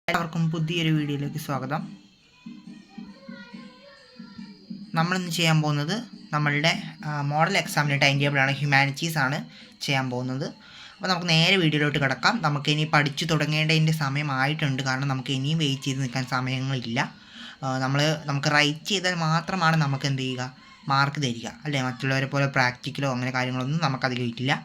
എല്ലാവർക്കും പുതിയൊരു വീഡിയോയിലേക്ക് സ്വാഗതം. നമ്മളിന്ന് ചെയ്യാൻ പോകുന്നത് നമ്മളുടെ മോഡൽ എക്സാമിൻ്റെ ടൈം ടേബിളാണ്. ഹ്യൂമാനിറ്റീസ് ആണ് ചെയ്യാൻ പോകുന്നത്. അപ്പോൾ നമുക്ക് നേരെ വീഡിയോയിലോട്ട് കിടക്കാം. നമുക്കിനി പഠിച്ചു തുടങ്ങേണ്ടതിൻ്റെ സമയമായിട്ടുണ്ട്. കാരണം നമുക്ക് ഇനിയും വെയിറ്റ് ചെയ്ത് നിൽക്കാൻ സമയങ്ങളില്ല. നമുക്ക് റൈറ്റ് ചെയ്താൽ മാത്രമാണ് നമുക്ക് എന്ത് ചെയ്യുക, മാർക്ക് തരിക അല്ലേ. മറ്റുള്ളവരെ പോലെ പ്രാക്ടിക്കലോ അങ്ങനെ കാര്യങ്ങളൊന്നും നമുക്കതിൽ കിട്ടില്ല.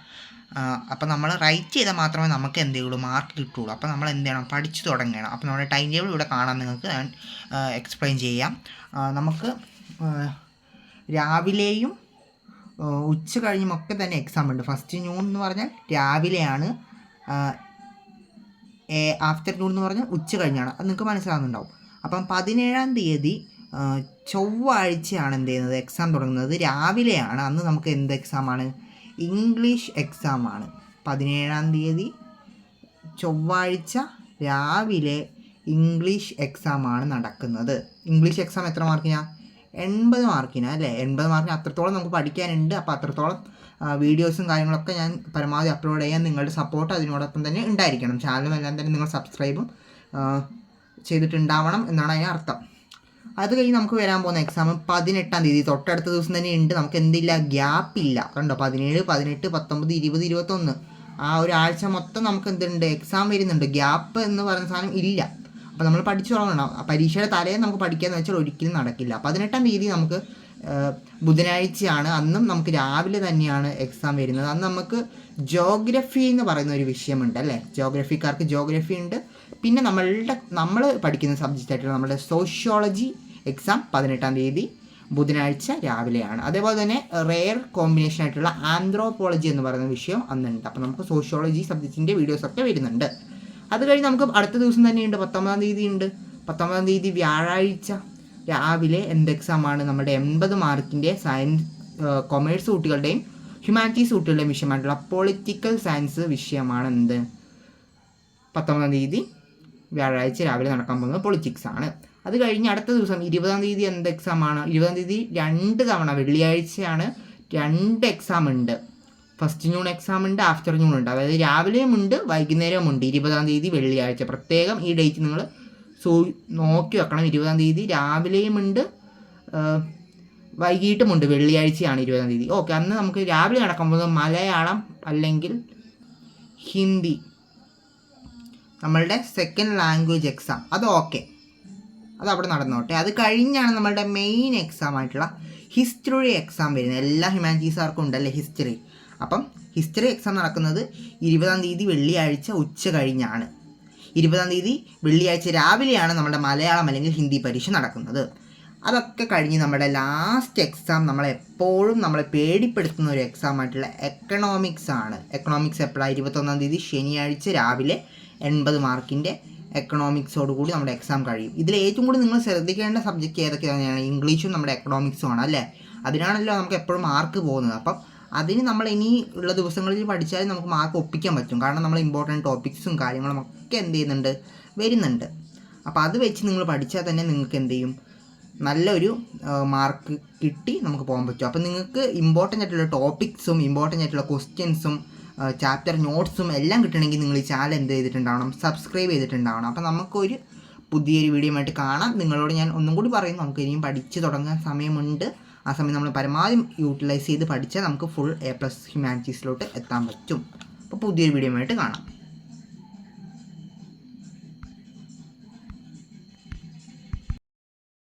അപ്പോൾ നമ്മൾ റൈറ്റ് ചെയ്താൽ മാത്രമേ നമുക്ക് എന്ത് ചെയ്യുള്ളൂ, മാർക്ക് കിട്ടുള്ളൂ. അപ്പോൾ നമ്മൾ എന്ത് ചെയ്യണം, പഠിച്ചു തുടങ്ങണം. അപ്പോൾ നമ്മുടെ ടൈം ടേബിൾ ഇവിടെ കാണാൻ നിങ്ങൾക്ക് ഞാൻ എക്സ്പ്ലെയിൻ ചെയ്യാം. നമുക്ക് രാവിലെയും ഉച്ച കഴിഞ്ഞും ഒക്കെ തന്നെ എക്സാം ഉണ്ട്. ഫസ്റ്റ് നൂൺ എന്ന് പറഞ്ഞാൽ രാവിലെയാണ്, ആഫ്റ്റർനൂൺ എന്ന് പറഞ്ഞാൽ ഉച്ച കഴിഞ്ഞാണ്. അത് നിങ്ങൾക്ക് മനസ്സിലാകുന്നുണ്ടാവും. അപ്പം 17-ാം തീയതി ചൊവ്വാഴ്ചയാണ് എന്ത് ചെയ്യുന്നത്, എക്സാം തുടങ്ങുന്നത്. രാവിലെയാണ്. അന്ന് നമുക്ക് എന്ത് എക്സാമാണ്, ഇംഗ്ലീഷ് എക്സാമാണ്. 17-ാം തീയതി ചൊവ്വാഴ്ച രാവിലെ ഇംഗ്ലീഷ് എക്സാമാണ് നടക്കുന്നത്. ഇംഗ്ലീഷ് എക്സാം എത്ര മാർക്കിനാണ്? 80 മാർക്കിനാണ് അല്ലേ. 80 മാർക്കിന് അത്രത്തോളം നമുക്ക് പഠിക്കാനുണ്ട്. അപ്പോൾ അത്രത്തോളം വീഡിയോസും കാര്യങ്ങളൊക്കെ ഞാൻ പരമാവധി അപ്ലോഡ് ചെയ്യാൻ നിങ്ങളുടെ സപ്പോർട്ട് അതിനോടൊപ്പം തന്നെ ഉണ്ടായിരിക്കണം. ചാനലും എല്ലാം തന്നെ നിങ്ങൾ സബ്സ്ക്രൈബും ചെയ്തിട്ടുണ്ടാവണം എന്നാണ് അതിന് അർത്ഥം. അത് കഴിഞ്ഞ് നമുക്ക് വരാൻ പോകുന്ന എക്സാം 18-ാം തീയതി തൊട്ടടുത്ത ദിവസം തന്നെ ഉണ്ട്. നമുക്ക് എന്തില്ല, ഗ്യാപ്പില്ല. കണ്ടോ, 17, 18, 19, 20, 21 ആ ഒരാഴ്ച മൊത്തം നമുക്ക് എന്തുണ്ട്, എക്സാം വരുന്നുണ്ട്. ഗ്യാപ്പ് എന്ന് പറയുന്ന സാധനം ഇല്ല. അപ്പോൾ നമ്മൾ പഠിച്ചു തുടങ്ങണം. പരീക്ഷയുടെ തലേന്ന് നമുക്ക് പഠിക്കാമെന്ന് വെച്ചാൽ ഒരിക്കലും നടക്കില്ല. 18-ാം തീയതി നമുക്ക് ബുധനാഴ്ചയാണ്. അന്നും നമുക്ക് രാവിലെ തന്നെയാണ് എക്സാം വരുന്നത്. അന്ന് നമുക്ക് ജോഗ്രഫി എന്ന് പറയുന്ന ഒരു വിഷയമുണ്ട് അല്ലേ. ജോഗ്രഫിക്കാർക്ക് ജോഗ്രഫി ഉണ്ട്. പിന്നെ നമ്മൾ പഠിക്കുന്ന സബ്ജക്റ്റ് ആയിട്ടുള്ള നമ്മുടെ സോഷ്യോളജി എക്സാം 18-ാം തീയതി ബുധനാഴ്ച രാവിലെയാണ്. അതേപോലെ തന്നെ റെയർ കോമ്പിനേഷൻ ആയിട്ടുള്ള ആന്ത്രോപോളജി എന്ന് പറയുന്ന വിഷയം അന്നുണ്ട്. അപ്പോൾ നമുക്ക് സോഷ്യോളജി സബ്ജക്റ്റിൻ്റെ വീഡിയോസൊക്കെ വരുന്നുണ്ട്. അത് കഴിഞ്ഞ് നമുക്ക് അടുത്ത ദിവസം തന്നെയുണ്ട്, 19-ാം തീയതി ഉണ്ട്. 19-ാം തീയതി വ്യാഴാഴ്ച രാവിലെ എന്ത് എക്സാമാണ്, നമ്മുടെ 80 മാർക്കിൻ്റെ സയൻസ് കൊമേഴ്സ് കുട്ടികളുടെയും ഹ്യൂമാനിറ്റീസ് കുട്ടികളുടെയും വിഷയമായിട്ടുള്ള പൊളിറ്റിക്കൽ സയൻസ് വിഷയമാണ് എന്ത് 19-ാം തീയതി വ്യാഴാഴ്ച രാവിലെ നടക്കാൻ പോകുന്നത് പൊളിറ്റിക്സ് ആണ്. അത് കഴിഞ്ഞ് അടുത്ത ദിവസം 20-ാം തീയതി എന്ത് എക്സാമാണ്, 20-ാം തീയതി 2 തവണ വെള്ളിയാഴ്ചയാണ് 2 എക്സാം ഉണ്ട്. ഫസ്റ്റ് നൂൺ എക്സാം ഉണ്ട്, ആഫ്റ്റർനൂൺ ഉണ്ട്. അതായത് രാവിലെയും ഉണ്ട് വൈകുന്നേരവും ഉണ്ട്. 20-ാം തീയതി വെള്ളിയാഴ്ച. പ്രത്യേകം ഈ ഡേറ്റ് നിങ്ങൾ നോക്കി വെക്കണം. 20-ാം തീയതി രാവിലെയും ഉണ്ട്, വൈകിട്ടുമുണ്ട്. വെള്ളിയാഴ്ചയാണ് 20-ാം തീയതി. ഓക്കെ, അന്ന് നമുക്ക് രാവിലെ നടക്കാൻ പോകുന്നത് മലയാളം അല്ലെങ്കിൽ ഹിന്ദി, നമ്മളുടെ സെക്കൻഡ് ലാംഗ്വേജ് എക്സാം. അത് ഓക്കെ, അതവിടെ നടന്നോട്ടെ. അത് കഴിഞ്ഞാണ് നമ്മളുടെ മെയിൻ എക്സാം ആയിട്ടുള്ള ഹിസ്റ്ററി എക്സാം വരുന്നത്. എല്ലാ ഹ്യൂമാനിറ്റീസുകാർക്കും ഉണ്ടല്ലേ ഹിസ്റ്ററി. അപ്പം ഹിസ്റ്ററി എക്സാം നടക്കുന്നത് 20-ാം തീയതി വെള്ളിയാഴ്ച ഉച്ച കഴിഞ്ഞാണ്. 20-ാം തീയതി വെള്ളിയാഴ്ച രാവിലെയാണ് നമ്മുടെ മലയാളം അല്ലെങ്കിൽ ഹിന്ദി പരീക്ഷ നടക്കുന്നത്. അതൊക്കെ കഴിഞ്ഞ് നമ്മുടെ ലാസ്റ്റ് എക്സാം നമ്മളെപ്പോഴും നമ്മളെ പേടിപ്പെടുത്തുന്ന ഒരു എക്സാം ആയിട്ടുള്ള എക്കണോമിക്സ് ആണ്. എക്കണോമിക്സ് എപ്പോഴാണ്? 21-ാം തീയതി ശനിയാഴ്ച രാവിലെ 80 മാർക്കിൻ്റെ എക്കണോമിക്സോടുകൂടി നമ്മുടെ എക്സാം കഴിയും. ഇതിൽ ഏറ്റവും കൂടുതൽ നിങ്ങൾ ശ്രദ്ധിക്കേണ്ട സബ്ജക്റ്റ് ഏതൊക്കെയാണ്? ഇംഗ്ലീഷും നമ്മുടെ എക്കണോമിക്സും ആണ് അല്ലേ. അതിനാണല്ലോ നമുക്ക് എപ്പോഴും മാർക്ക് പോകുന്നത്. അപ്പം അതിന് നമ്മൾ ഇനി ഉള്ള ദിവസങ്ങളിൽ പഠിച്ചാൽ നമുക്ക് മാർക്ക് ഒപ്പിക്കാൻ പറ്റും. കാരണം നമ്മൾ ഇമ്പോർട്ടൻറ്റ് ടോപ്പിക്സും കാര്യങ്ങളും ഒക്കെ എന്ത് ചെയ്യുന്നുണ്ട്, വരുന്നുണ്ട്. അപ്പോൾ അത് വെച്ച് നിങ്ങൾ പഠിച്ചാൽ തന്നെ നിങ്ങൾക്ക് എന്ത് ചെയ്യും, നല്ലൊരു മാർക്ക് കിട്ടി നമുക്ക് പോകാൻ പറ്റും. അപ്പോൾ നിങ്ങൾക്ക് ഇമ്പോർട്ടൻ്റ് ആയിട്ടുള്ള ടോപ്പിക്സും ഇമ്പോർട്ടൻ്റ് ആയിട്ടുള്ള ക്വസ്റ്റ്യൻസും ചാപ്റ്റർ നോട്ട്സും എല്ലാം കിട്ടണമെങ്കിൽ നിങ്ങൾ ഈ ചാനൽ എന്ത് ചെയ്തിട്ടുണ്ടാവണം, സബ്സ്ക്രൈബ് ചെയ്തിട്ടുണ്ടാവണം. അപ്പോൾ നമുക്കൊരു പുതിയൊരു വീഡിയോ ആയിട്ട് കാണാം. നിങ്ങളോട് ഞാൻ ഒന്നും കൂടി പറയുന്നു, നമുക്ക് ഇനിയും പഠിച്ച് തുടങ്ങാൻ സമയമുണ്ട്. ആ സമയം നമ്മൾ പരമാവധി യൂട്ടിലൈസ് ചെയ്ത് പഠിച്ചാൽ നമുക്ക് ഫുൾ A+ ഹ്യൂമാനിറ്റീസിലോട്ട് എത്താൻ പറ്റും. അപ്പോൾ പുതിയൊരു വീഡിയോ ആയിട്ട് കാണാം.